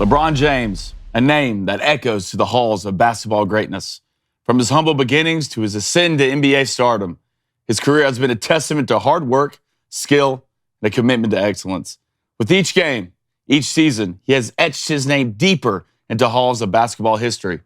LeBron James, a name that echoes to the halls of basketball greatness. From his humble beginnings to his ascent to NBA stardom, his career has been a testament to hard work, skill, and a commitment to excellence. With each game, each season, he has etched his name deeper into halls of basketball history.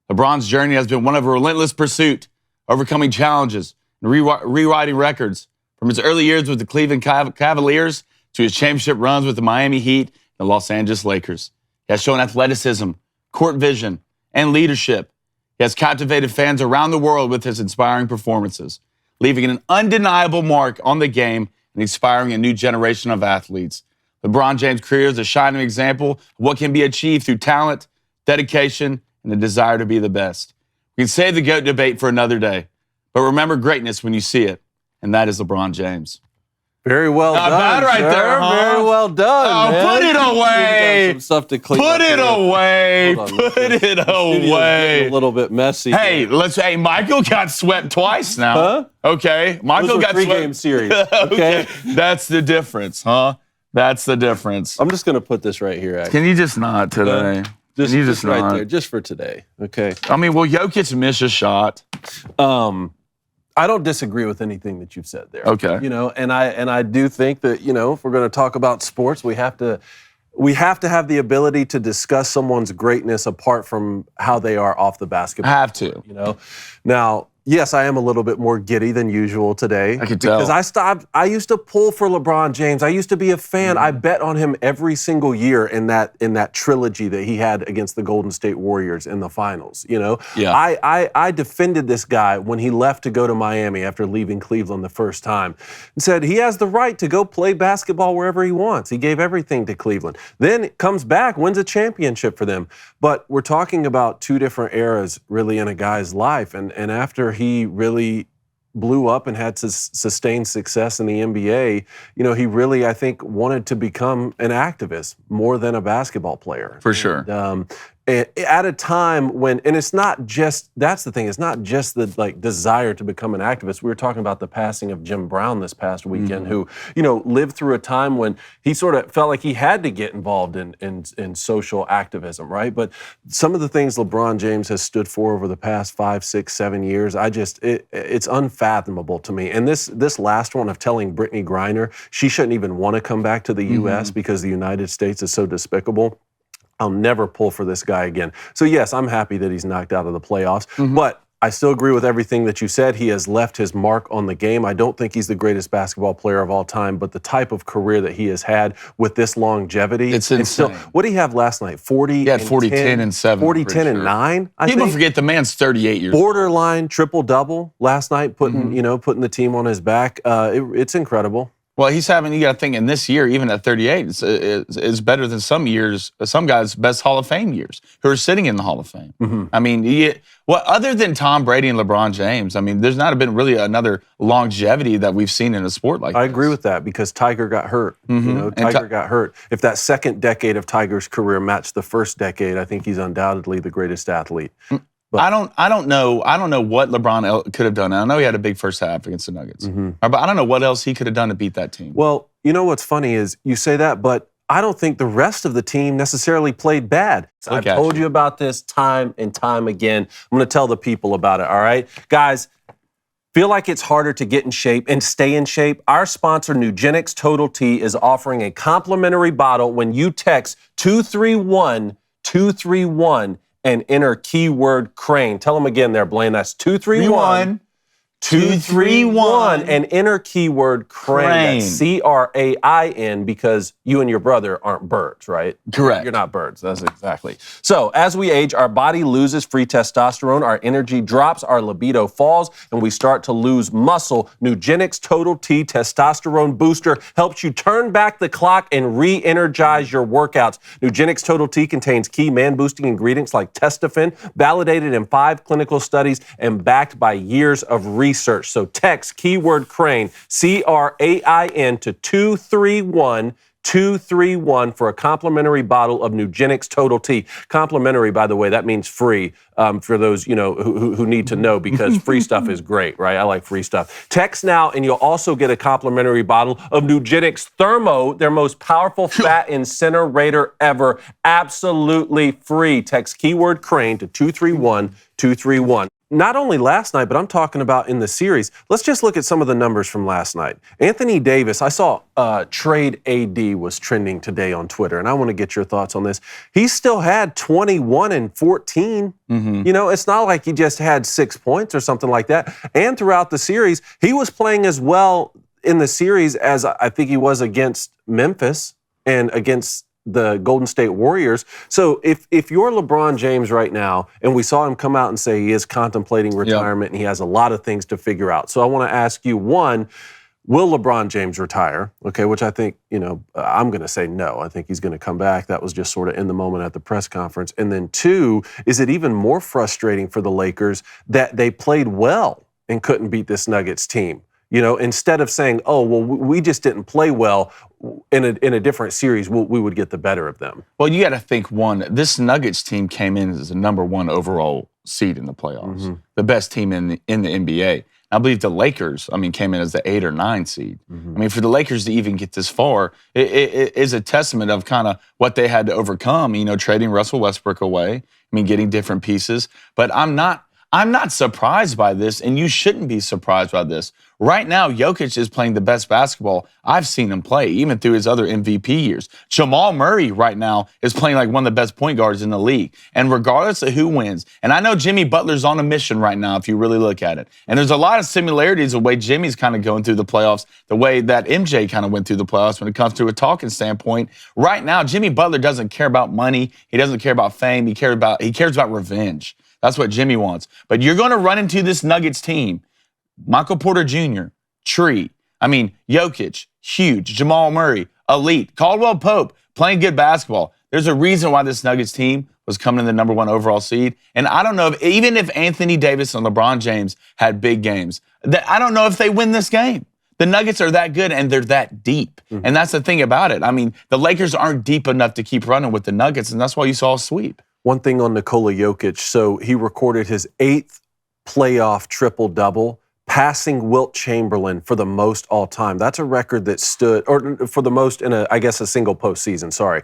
LeBron's journey has been one of a relentless pursuit, overcoming challenges and rewriting records. From his early years with the Cleveland Cavaliers to his championship runs with the Miami Heat and the Los Angeles Lakers. He has shown athleticism, court vision, and leadership. He has captivated fans around the world with his inspiring performances, leaving an undeniable mark on the game and inspiring a new generation of athletes. LeBron James' career is a shining example of what can be achieved through talent, dedication, and a desire to be the best. We can save the GOAT debate for another day, but remember greatness when you see it, and that is LeBron James. Very well done, bad right sir. there, huh? Very well done, man. Put it away. Some stuff to clean Put up it here. away. Hold on, Put it away. A little bit messy. Hey, Michael got swept twice now. Huh? Okay. Michael got swept. 3-game series. Okay. That's the difference, huh? That's the difference. I'm just going to put this right here, actually. Can you just not today? Can you just right not? there, just for today, okay? I mean, will Jokic miss a shot? I don't disagree with anything that you've said there. Okay. You know, and I do think that, you know, if we're going to talk about sports, we have to have the ability to discuss someone's greatness apart from how they are off the basketball. Have to. You know, now, yes, I am a little bit more giddy than usual today. I can tell. Because I used to pull for LeBron James. I used to be a fan. I bet on him every single year in that trilogy that he had against the Golden State Warriors in the finals, you know? Yeah. I defended this guy when he left to go to Miami after leaving Cleveland the first time and said he has the right to go play basketball wherever he wants. He gave everything to Cleveland. Then comes back, wins a championship for them. But we're talking about two different eras really in a guy's life. And after he really blew up and had sustained success in the NBA, you know, he really, I think, wanted to become an activist more than a basketball player. For sure. At a time when, and it's not just, that's the thing, it's not just the desire to become an activist. We were talking about the passing of Jim Brown this past weekend, who, you know, lived through a time when he sort of felt like he had to get involved in social activism, right? But some of the things LeBron James has stood for over the past 5, 6, 7 years, it's unfathomable to me. And this last one of telling Brittany Griner she shouldn't even want to come back to the U.S. because the United States is so despicable. I'll never pull for this guy again. So yes, I'm happy that he's knocked out of the playoffs, but I still agree with everything that you said. He has left his mark on the game. I don't think he's the greatest basketball player of all time, but the type of career that he has had with this longevity. It's insane. What did he have last night? 40 He had 40, 10, and 7. 40, 10, and 9? People forget the man's 38 years old. Borderline triple-double last night, putting the team on his back. It's incredible. Well, he's having, you got to think, in this year, even at 38, is better than some guys' best Hall of Fame years who are sitting in the Hall of Fame. I mean, other than Tom Brady and LeBron James, I mean, there's not been really another longevity that we've seen in a sport like this. I agree with that because Tiger got hurt. You know, Tiger got hurt. If that second decade of Tiger's career matched the first decade, I think he's undoubtedly the greatest athlete. I don't know what LeBron could have done. I know he had a big first half against the Nuggets, but I don't know what else he could have done to beat that team. Well, you know what's funny is you say that, but I don't think the rest of the team necessarily played bad. I've told you about this time and time again. I'm going to tell the people about it, all right? Guys, feel like it's harder to get in shape and stay in shape? Our sponsor, Nugenix Total T, is offering a complimentary bottle when you text 231-231 and enter keyword Crain. Tell them again there, Blaine. That's 231-231 and enter keyword Crain. That's C-R-A-I-N because you and your brother aren't birds, right? Correct. You're not birds. That's exactly. So as we age, our body loses free testosterone, our energy drops, our libido falls, and we start to lose muscle. Nugenix Total T Testosterone Booster helps you turn back the clock and re-energize your workouts. Nugenix Total T contains key man-boosting ingredients like testofen, validated in 5 clinical studies and backed by years of research. So text keyword Crain, C-R-A-I-N to 231 231 for a complimentary bottle of Nugenix Total T. Complimentary, by the way, that means free for those who need to know, because free stuff is great, right? I like free stuff. Text now and you'll also get a complimentary bottle of Nugenix Thermo, their most powerful fat incinerator ever. Absolutely free. Text keyword Crain to 231-231. Not only last night, but I'm talking about in the series. Let's just look at some of the numbers from last night. Anthony Davis, I saw Trade AD was trending today on Twitter, and I want to get your thoughts on this. He still had 21 and 14. You know, it's not like he just had 6 points or something like that. And throughout the series, he was playing as well in the series as I think he was against Memphis and against the Golden State Warriors. So if you're LeBron James right now, and we saw him come out and say he is contemplating retirement and he has a lot of things to figure out. So I want to ask you, one, will LeBron James retire? Okay, which I think, I'm going to say no. I think he's going to come back. That was just sort of in the moment at the press conference. And then two, is it even more frustrating for the Lakers that they played well and couldn't beat this Nuggets team? Instead of saying, oh, well, we just didn't play well in a different series, we would get the better of them. Well, you got to think, one, this Nuggets team came in as the number one overall seed in the playoffs, the best team in the NBA. I believe the Lakers, came in as the 8 or 9 seed. For the Lakers to even get this far, it is a testament of kind of what they had to overcome, trading Russell Westbrook away, getting different pieces. But I'm not surprised by this, and you shouldn't be surprised by this. Right now, Jokic is playing the best basketball I've seen him play, even through his other MVP years. Jamal Murray right now is playing like one of the best point guards in the league. And regardless of who wins, and I know Jimmy Butler's on a mission right now if you really look at it. And there's a lot of similarities the way Jimmy's kind of going through the playoffs, the way that MJ kind of went through the playoffs when it comes to a talking standpoint. Right now, Jimmy Butler doesn't care about money. He doesn't care about fame. He cares about revenge. That's what Jimmy wants. But you're going to run into this Nuggets team. Michael Porter Jr., Tree, Jokic, huge. Jamal Murray, elite. Caldwell Pope, playing good basketball. There's a reason why this Nuggets team was coming in the number one overall seed. And I don't know even if Anthony Davis and LeBron James had big games, I don't know if they win this game. The Nuggets are that good and they're that deep. And that's the thing about it. The Lakers aren't deep enough to keep running with the Nuggets, and that's why you saw a sweep. One thing on Nikola Jokic, so he recorded his 8th playoff triple-double, passing Wilt Chamberlain for the most all time. That's a record that stood, or for the most in a single postseason, sorry.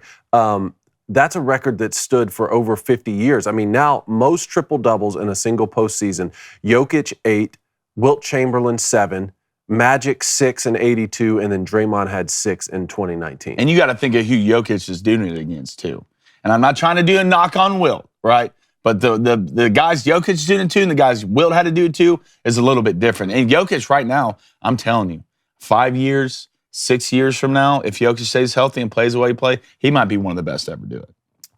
That's a record that stood for over 50 years. Now most triple-doubles in a single postseason, Jokic 8, Wilt Chamberlain 7, Magic 6 in 82, and then Draymond had 6 in 2019. And you got to think of who Jokic is doing it against, too. And I'm not trying to do a knock on Wilt, right? But the guys Jokic doing it to and the guys Wilt had to do it to is a little bit different. And Jokic right now, I'm telling you, 5 years, 6 years from now, if Jokic stays healthy and plays the way he plays, he might be one of the best to ever do it.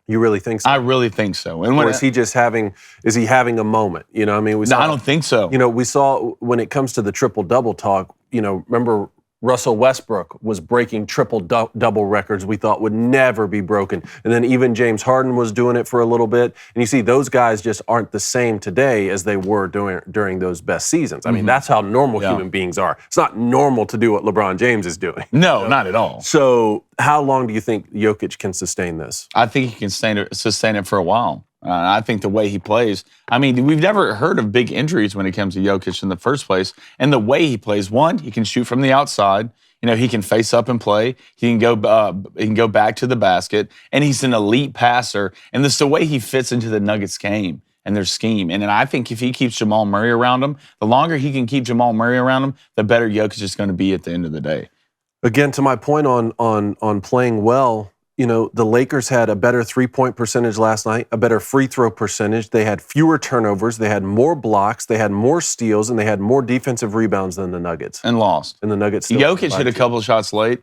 You really think so? I really think so. And or is he having a moment? I don't think so. We saw when it comes to the triple-double talk, remember Russell Westbrook was breaking triple-double records we thought would never be broken. And then even James Harden was doing it for a little bit. And you see, those guys just aren't the same today as they were during those best seasons. That's how normal human beings are. It's not normal to do what LeBron James is doing. No, not at all. So how long do you think Jokic can sustain this? I think he can sustain it for a while. I think the way he plays, we've never heard of big injuries when it comes to Jokic in the first place. And the way he plays, one, he can shoot from the outside. He can face up and play. He can go back to the basket. And he's an elite passer. And this is the way he fits into the Nuggets game and their scheme. And then I think if he keeps Jamal Murray around him, the longer he can keep Jamal Murray around him, the better Jokic is going to be at the end of the day. Again, to my point on playing well, the Lakers had a better three-point percentage last night, a better free throw percentage. They had fewer turnovers. They had more blocks. They had more steals, and they had more defensive rebounds than the Nuggets. And lost. And the Nuggets still Jokic hit a couple of shots late.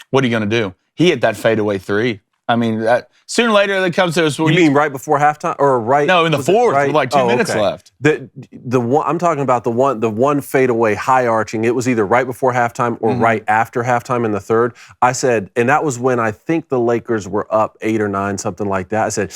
What are you going to do? He hit that fadeaway 3. Sooner or later, it comes to us. You mean right before halftime, or right? No, in the fourth, with like 2 minutes left. The one I'm talking about, the one fadeaway high arching. It was either right before halftime or right after halftime in the third. I said, and that was when I think the Lakers were up 8 or 9, something like that. I said,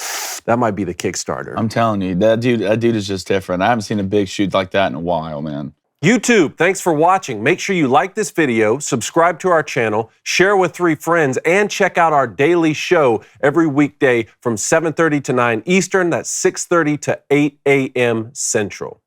that might be the Kickstarter. I'm telling you, that dude is just different. I haven't seen a big shoot like that in a while, man. YouTube, thanks for watching. Make sure you like this video, subscribe to our channel, share with 3 friends, and check out our daily show every weekday from 7:30 to 9 Eastern. That's 6:30 to 8 a.m. Central.